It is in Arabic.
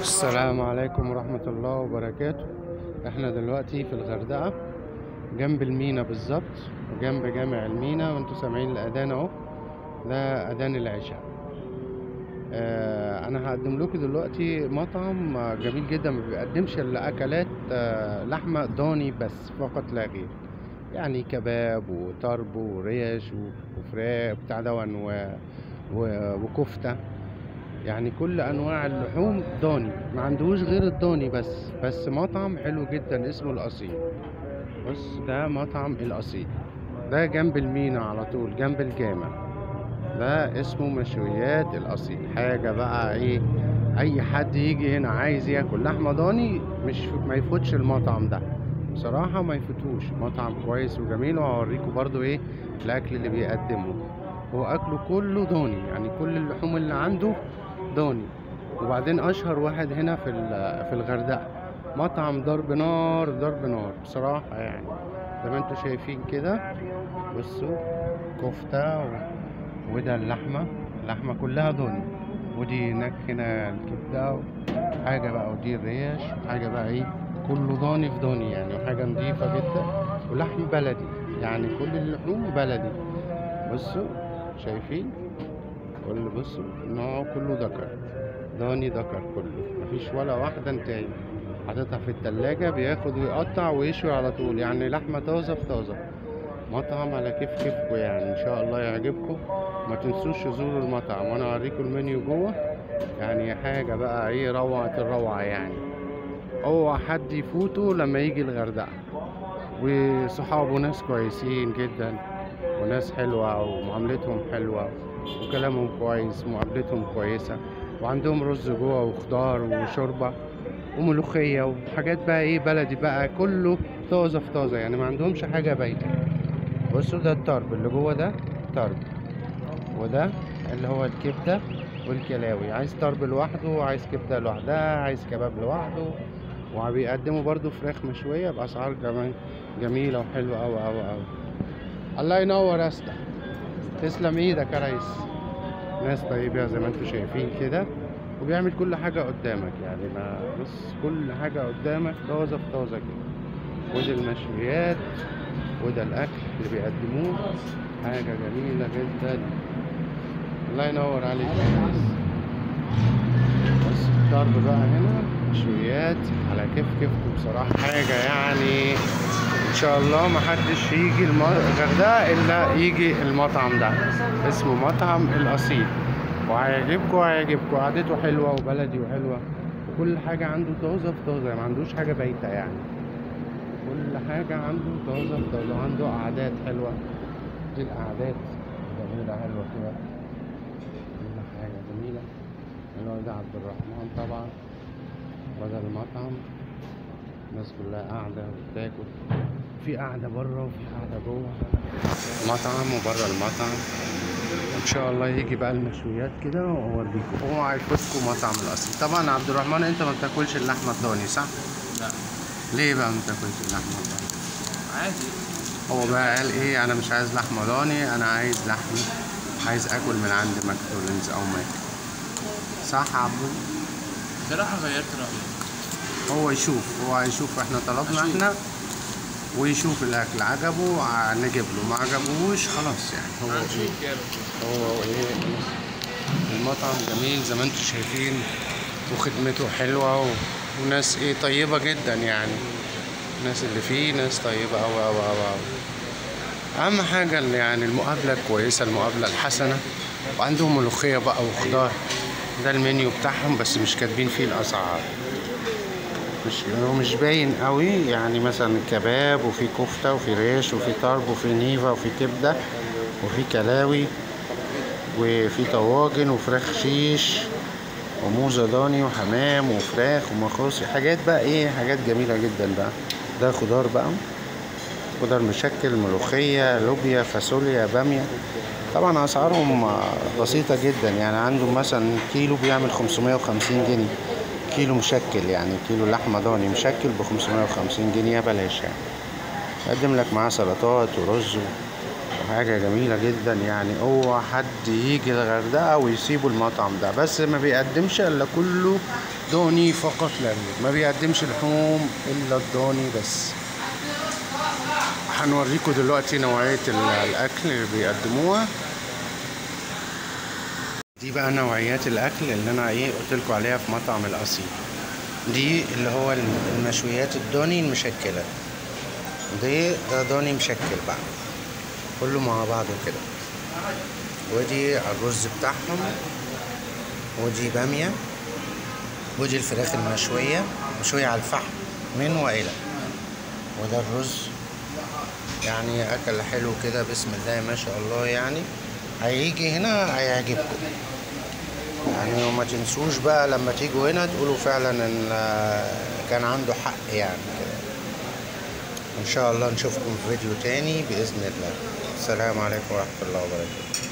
السلام عليكم ورحمة الله وبركاته. احنا دلوقتي في الغردقة جنب المينا بالظبط، وجنب جامع المينا، وانتوا سامعين الأذان اهو. ده أذان العشاء. انا هقدم لكم دلوقتي مطعم جميل جدا، ما بيقدمش الا اكلات لحمة ضاني بس فقط لا غير. يعني كباب وطرب وريش وفراخ بتاع دون وكفتة. يعني كل انواع اللحوم ضاني، ما عندهوش غير الضاني بس مطعم حلو جدا اسمه الاصيل. بص، ده مطعم الاصيل، ده جنب المينا على طول جنب الجامع. ده اسمه مشويات الاصيل. حاجه بقى ايه، اي حد يجي هنا عايز ياكل لحمه ضاني مش ما يفوتش المطعم ده. بصراحه ما يفوتوش، مطعم كويس وجميل، وهوريكم برضو ايه الاكل اللي بيقدمه. هو اكله كله ضاني، يعني كل اللحوم اللي عنده ضاني. وبعدين اشهر واحد هنا في الغردقه، مطعم ضرب نار ضرب نار بصراحه يعني. زي ما انتوا شايفين كده، بصوا، كفته وده اللحمه كلها ضاني. ودي هناك هنا الكبده حاجه بقى، ودي الريش حاجه بقى ايه، كله ضاني في ضاني يعني، وحاجه نظيفه جدا، ولحم بلدي، يعني كل اللحوم بلدي. بصوا شايفين، بصوا نوعه كله ذكر، ضاني ذكر كله، مفيش ولا واحدة انتهي. حاططها في التلاجة، بياخد ويقطع ويشوي على طول، يعني لحمة طازة في طازة. مطعم على كيف كيفكم يعني، ان شاء الله يعجبكم. ما تنسوش تزوروا المطعم، وانا اوريكم المنيو جوه. يعني حاجة بقى ايه، روعة الروعة يعني. اوعى حد يفوته لما يجي الغردقة. وصحابه ناس كويسين جدا، وناس حلوة، ومعاملتهم حلوة، وكلامهم كويس، ومقابلتهم كويسة. وعندهم رز جوه وخضار وشوربة وملوخية وحاجات بقى ايه بلدي بقى، كله طازة في طازة يعني، ما عندهمش حاجة بايتة. بصوا، ده الطرب اللي جوه، ده طرب. وده اللي هو الكبدة والكلاوي، عايز طرب لوحده، عايز كبدة لوحدها، عايز كباب لوحده. وبيقدموا برضو فراخ مشوية بأسعار كمان جميلة وحلوة أوي أوي أوي. الله ينور يا اسطى، تسلم ايدك يا ريس. ناس طيبة زي ما انتوا شايفين كده، وبيعمل كل حاجة قدامك يعني، ما بص، كل حاجة قدامك طازة في طازة كده. وده المشويات، وده الأكل اللي بيقدموه، حاجة جميلة جدا. الله ينور عليك يا ريس. بس الضرب بقى هنا مشويات على كيف كيفكم بصراحة، حاجة يعني ان شاء الله ما حدش يجي الغردقة الا يجي المطعم ده. اسمه مطعم الاصيل، وهيعجبكم قعدته حلوة وبلدي وحلوة، وكل حاجة عنده طازة في طازة، ما عندوش حاجة بايتة يعني. كل حاجة عنده طازة في طازة، عنده قعدات حلوة. دي القعدات جميلة حلوة كده، كل حاجة جميلة. الواد عبد الرحمن طبعا، وده المطعم. الناس كلها قاعدة وبتاكل، في قاعدة بره وفي قاعدة جوه المطعم وبره المطعم. ان شاء الله يجي بقى المشويات كده واوريكم. اوعى يفوتكم مطعم الاصل. طبعا عبد الرحمن، انت ما بتاكلش اللحمه الضاني صح؟ لا، ليه بقى ما بتاكلش اللحمه الضاني؟ عادي. هو بقى قال ايه، انا مش عايز لحمه ضاني، انا عايز لحمه، عايز اكل من عند ماكدونالدز او ماك. صح يا عبد؟ بصراحة غيرت رأيي. هو هيشوف احنا طلبنا أشوف. احنا، ويشوف الاكل عجبه نجيب له، ما عجبهوش خلاص يعني. هنشوف يا باشا. هو ايه، المطعم جميل زي ما انتم شايفين، وخدمته حلوة وناس ايه طيبة جدا يعني. الناس اللي فيه ناس طيبة أوي أوي أوي أوي. أهم حاجة اللي يعني المقابلة الكويسة، المقابلة الحسنة. وعندهم ملوخية بقى وخضار. ده المنيو بتاعهم، بس مش كاتبين فيه الأسعار، مش باين قوي يعني. مثلا كباب، وفي كفتة، وفي ريش، وفي طرب، وفي نيفا، وفي كبدة، وفي كلاوي، وفي طواجن، وفراخ شيش، وموزة ضاني، وحمام، وفراخ، ومخاصي، حاجات بقى ايه، حاجات جميلة جدا بقى. ده خضار بقى، خضار مشكل، ملوخية، لوبيا، فاصوليا، بامية. طبعا اسعارهم بسيطة جدا يعني. عندهم مثلا كيلو بيعمل 550 جنيه، كيلو مشكل يعني، كيلو لحمة ضاني مشكل ب550 جنيه بلاش يعني. يقدم لك معاه سلطات ورز، وحاجة جميلة جدا يعني. اوعى حد يجي الغردقة ويسيبوا المطعم ده، بس ما بيقدمش الا كله ضاني فقط لا غير، ما بيقدمش لحوم الا الضاني بس. هنوريكم دلوقتي نوعية الاكل اللي بيقدموها. دي بقى نوعيات الاكل اللي انا قلت لكم عليها في مطعم الاصيل. دي اللي هو المشويات الضاني المشكلة، ده ضاني مشكل بقى كله مع بعضه كده. ودي الرز بتاعهم، ودي بامية، ودي الفراخ المشوية مشوية على الفحم من وإلى. وده الرز، يعني أكل حلو كده بسم الله ما شاء الله. يعني هيجي هنا هيعجبكم يعني، وما تنسوش بقى لما تيجوا هنا تقولوا فعلا ان كان عنده حق يعني كده. ان شاء الله نشوفكم في فيديو تاني بإذن الله. السلام عليكم ورحمة الله وبركاته.